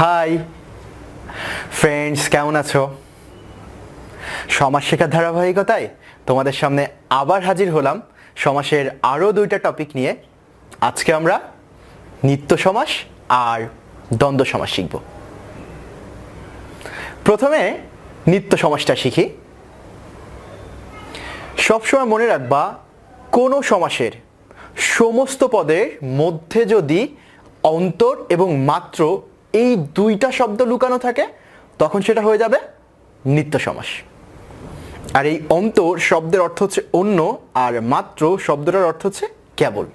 Hi friends, কেমন আছো? সমাজ শেখার ধারাবাহিকতায় তোমাদের সামনে আবার হাজির হলাম সমাসের আরও দুইটা টপিক নিয়ে। আজকে আমরা নিত্য সমাস আর দ্বন্দ্ব সমাস শিখব। প্রথমে নিত্য সমাসটা শিখি। সবসময় মনে রাখবা, কোনো সমাসের সমস্ত পদের মধ্যে যদি অন্তর এবং মাত্র এই দুইটা শব্দ লুকানো থাকে তখন সেটা হয়ে যাবে নিত্য সমাস। আর এই অন্তর শব্দের অর্থ হচ্ছে অন্য, আর মাত্র শব্দটার অর্থ হচ্ছে কেবল।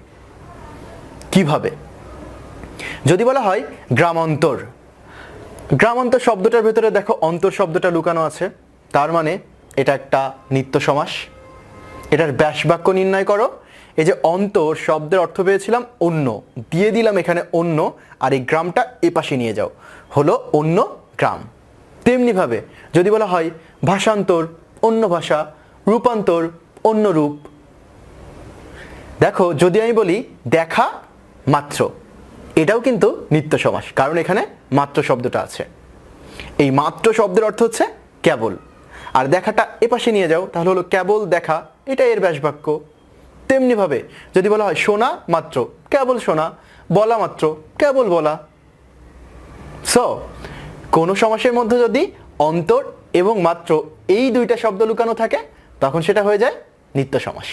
কিভাবে? যদি বলা হয় গ্রামান্তর, গ্রামান্তর শব্দটার ভেতরে দেখো অন্তর শব্দটা লুকানো আছে, তার মানে এটা একটা নিত্য সমাস। এটার ব্যাস বাক্য নির্ণয় করো। এই যে অন্তর শব্দের অর্থ পেয়েছিলাম অন্য, দিয়ে দিলাম এখানে অন্য, আর এই গ্রামটা এপাশে নিয়ে যাও, হলো অন্য গ্রাম। তেমনিভাবে যদি বলা হয় ভাষান্তর, অন্য ভাষা, রূপান্তর, অন্য রূপ। দেখো, যদি আমি বলি দেখা মাত্র, এটাও কিন্তু নিত্য সমাস, কারণ এখানে মাত্র শব্দটা আছে। এই মাত্র শব্দের অর্থ হচ্ছে কেবল, আর দেখাটা এপাশে নিয়ে যাও, তাহলে হলো কেবল দেখা, এটা এর ব্যাস বাক্য। তেমনিভাবে যদি বলা হয় শোনা মাত্র, কেবল শোনা, বলা মাত্র, কেবল বলা। সো কোন সমাসের মধ্যে যদি অন্তর এবং মাত্র এই দুইটা শব্দ লুকানো থাকে তখন সেটা হয়ে যায় নিত্য সমাস।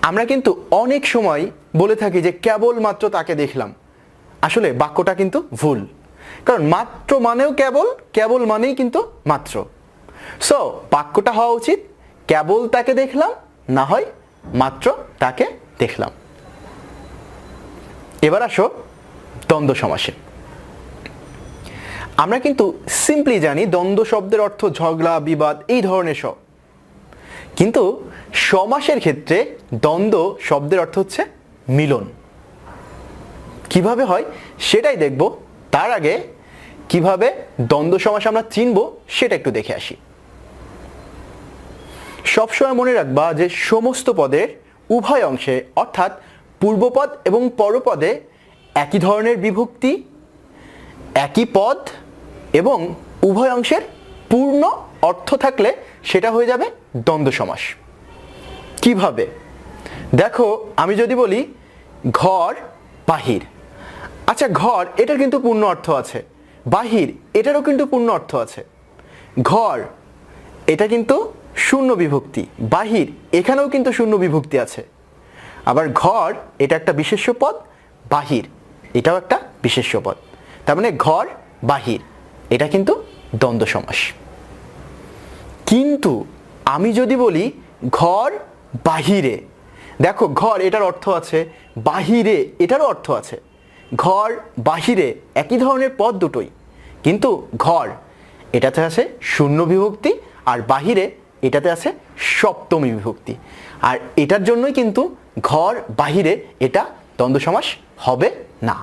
আমরা কিন্তু অনেক সময় বলে থাকি যে কেবল মাত্র তাকে দেখলাম। আসলে বাক্যটা কিন্তু ভুল, কারণ মাত্র মানেও কেবল, কেবল মানেই কিন্তু মাত্র। সো বাক্যটা হওয়া উচিত কেবল তাকে দেখলাম, না হয় মাত্র তাকে দেখলাম। এবার আসো দ্বন্দ্ব সমাসে। আমরা কিন্তু সিম্পলি জানি দ্বন্দ্ব শব্দের অর্থ ঝগড়া, বিবাদ, এই ধরনের সব। কিন্তু সমাসের ক্ষেত্রে দ্বন্দ্ব শব্দের অর্থ হচ্ছে মিলন। কিভাবে হয় সেটাই দেখব। তার আগে কিভাবে দ্বন্দ্ব সমাস আমরা চিনব সেটা একটু দেখে আসি। সবসময় মনে রাখবা যে সমস্ত পদের উভয় অংশে, অর্থাৎ পূর্বপদ এবং পরপদে একই ধরনের বিভক্তি, একই পদ এবং উভয় অংশের পূর্ণ অর্থ থাকলে সেটা হয়ে যাবে দ্বন্দ্ব সমাস। কিভাবে? দেখো, আমি যদি বলি ঘর বাহির, আচ্ছা ঘর এটার কিন্তু পূর্ণ অর্থ আছে, বাহির এটারও কিন্তু পূর্ণ অর্থ আছে। ঘর এটা কিন্তু শূন্য বিভক্তি, বাহির এখানেও কিন্তু শূন্য বিভক্তি আছে। আবার ঘর এটা একটা বিশেষ্য পদ, বাহির এটাও একটা বিশেষ্য পদ। তার মানে ঘর বাহির এটা কিন্তু দ্বন্দ্ব সমাস। কিন্তু আমি যদি বলি ঘর বাহিরে, দেখো ঘর এটার অর্থ আছে, বাহিরে এটারও অর্থ আছে। ঘর বাহিরে একই ধরনের পদ দুটোই, কিন্তু ঘর এটাতে আছে শূন্য বিভক্তি, আর বাহিরে এটাতে আছে সপ্তমী বিভক্তি। আর এটার জন্যই কিন্তু ঘর বাহিরে এটা দ্বন্দ্ব সমাস হবে না।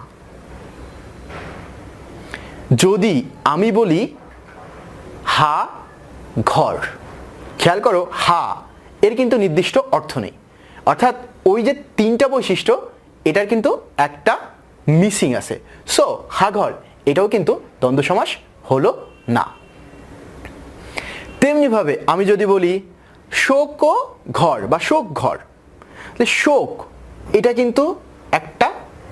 যদি আমি বলি হা ঘর, খেয়াল করো হা এর কিন্তু নির্দিষ্ট অর্থ নেই, অর্থাৎ ওই যে তিনটা বৈশিষ্ট্য এটার কিন্তু একটা মিসিং আছে। সো হা ঘর এটাও কিন্তু দ্বন্দ্ব সমাস হলো না। তেমনিভাবে আমি যদি বলি শোক ঘর বা শোক ঘর, শোক এটা কিন্তু একটা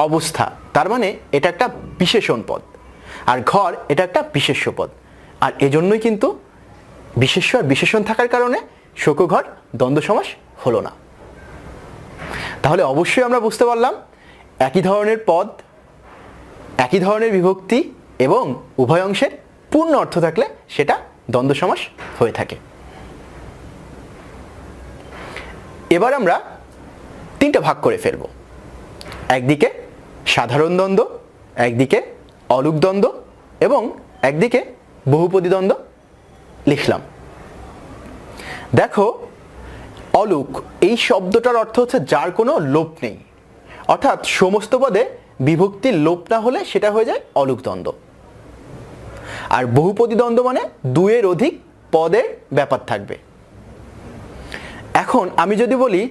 অবস্থা, তার মানে এটা একটা বিশেষণ পদ, আর ঘর এটা একটা বিশেষ্য পদ। আর এজন্যই কিন্তু বিশেষ্য আর বিশেষণ থাকার কারণে শোক ঘর দ্বন্দ্ব সমাস হলো না। তাহলে অবশ্যই আমরা বুঝতে পারলাম একই ধরনের পদ, একই ধরনের বিভক্তি এবং উভয় অংশের পূর্ণ অর্থ থাকলে সেটা দ্বন্দ্ব সমাস হয়ে থাকে। এবার আমরা তিনটা ভাগ করে ফেলব। একদিকে সাধারণ দ্বন্দ্ব, একদিকে অলুক দ্বন্দ্ব এবং একদিকে বহুপদী দ্বন্দ্ব লিখলাম। দেখো, অলুক এই শব্দটার অর্থ হচ্ছে যার কোনো লোপ নেই, অর্থাৎ সমস্ত পদে বিভক্তির লোপ না হলে সেটা হয়ে যায় অলুক দ্বন্দ্ব। আর বহুপদী দ্বন্দ্ব মানে দুইয়ের অধিক পদের ব্যাপার থাকবে। এখন আমি যদি বলি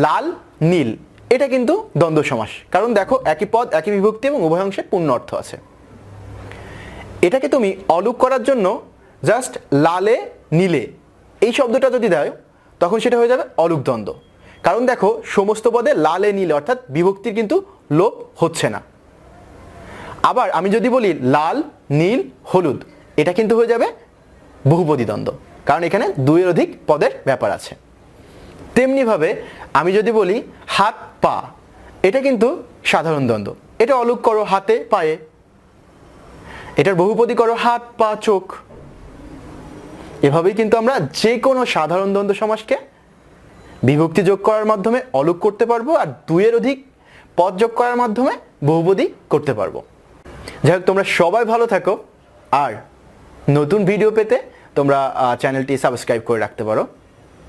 লাল নীল, এটা কিন্তু দ্বন্দ্ব সমাস, কারণ দেখো একই পদ একই বিভক্তি এবং উভয় অংশের পূর্ণ অর্থ আছে। এটাকে তুমি অলুক করার জন্য জাস্ট লালে নীলে এই শব্দটা যদি দেয় তখন সেটা হয়ে যাবে অলুক দ্বন্দ্ব। কারণ দেখো সমস্ত পদে লালে নীলে অর্থাৎ বিভক্তির কিন্তু লোপ হচ্ছে না। আবার আমি যদি বলি লাল নীল হলুদ, এটা কিন্তু হয়ে যাবে বহুপদী দ্বন্দ্ব, কারণ এখানে দুইয়ের অধিক পদের ব্যাপার আছে। তেমনিভাবে আমি যদি বলি হাত পা, এটা কিন্তু সাধারণ দ্বন্দ্ব, এটা অলুক করো হাতে পায়ে, এটার বহুপদী করো হাত পা চোখ। এভাবেই কিন্তু আমরা যে কোনো সাধারণ দ্বন্দ্ব সমাসকে বিভক্তি যোগ করার মাধ্যমে অলুক করতে পারবো, আর দুইয়ের অধিক পদ যোগ করার মাধ্যমে বহুপদী করতে পারবো। যাই হোক, তোমরা সবাই ভালো থাকো, আর নতুন ভিডিও পেতে তোমরা চ্যানেলটি সাবস্ক্রাইব করে রাখতে পারো।